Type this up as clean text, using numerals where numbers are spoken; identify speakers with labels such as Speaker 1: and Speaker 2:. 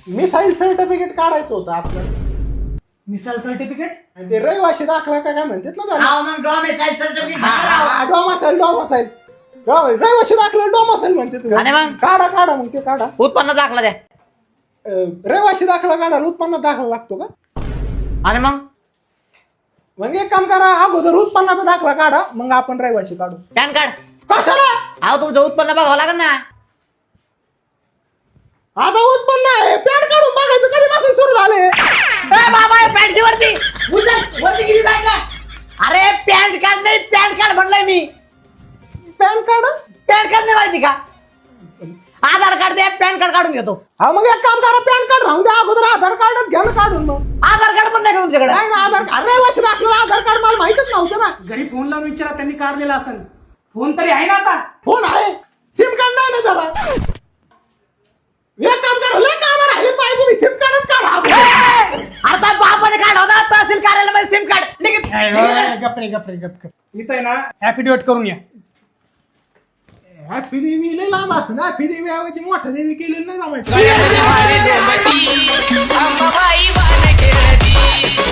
Speaker 1: Missile certificate काढायचं होतं आपलं.
Speaker 2: Missile certificate?
Speaker 1: ते रहिवाशी दाखला काय म्हणतात ना त्याला.
Speaker 3: मग डॉमिसाईल सर्टिफिकेट
Speaker 1: डोमासाईल रहिवाशी दाखला डोमासाईल म्हणतात.
Speaker 3: आणि मग?
Speaker 1: काढा मग ते काढा.
Speaker 3: उत्पन्न दाखला द्या.
Speaker 1: रहिवाशी दाखला काढायला उत्पन्न दाखला लागतो का?
Speaker 3: आणि
Speaker 1: मग एक काम करा, अगोदर उत्पन्नाचा दाखला काढा, मग आपण रहिवाशी काढू.
Speaker 3: Pan card.
Speaker 1: कशाला?
Speaker 3: अहो तुमचं उत्पन्न बघावं लागेल ना.
Speaker 1: आता उत्पन्न आहे, पॅन काढून बघायचं कधीपासून सुरू झाले.
Speaker 3: बाबा पॅन्ट वरती वरती किती पॅन्ट? अरे पॅन्ट कार्ड नाही, पॅन कार्ड म्हणलंय मी.
Speaker 1: PAN card?
Speaker 3: पॅन कार्ड नाही माहिती का? आधार कार्ड द्या, पॅन कार्ड काढून घेतो.
Speaker 1: हा मग एक काम करा, पॅन कार्ड राहून द्या, अगोदर आधार कार्डच घ्या ना काढून. मग
Speaker 3: आधार कार्ड पण नाही का तुमच्याकडे?
Speaker 1: नाही ना, आधार कार्ड रहिवाशी दाखला आधार कार्ड मला माहितच नव्हतं ना.
Speaker 2: घरी फोन लावून विचारा, त्यांनी काढलेला असेल. फोन तरी आहे ना आता?
Speaker 1: फोन आहे, सिम कार्ड नाही ना जरा. एक काम करा, लय काम राहिले पाहिजे, तुम्ही सिम कार्डच काढा.
Speaker 3: आता बापाने काढला होता तहसील कार्यालयामध्ये सिम कार्ड.
Speaker 2: गप्रे. इथं आहे ना ऍफिडेविट करून या.
Speaker 1: हॅपी देवी लय लांब असं ना, हॅपी देवी ऐवजी मोठा देवी केलेलं नाही जमायचं.
Speaker 4: अंबाबाई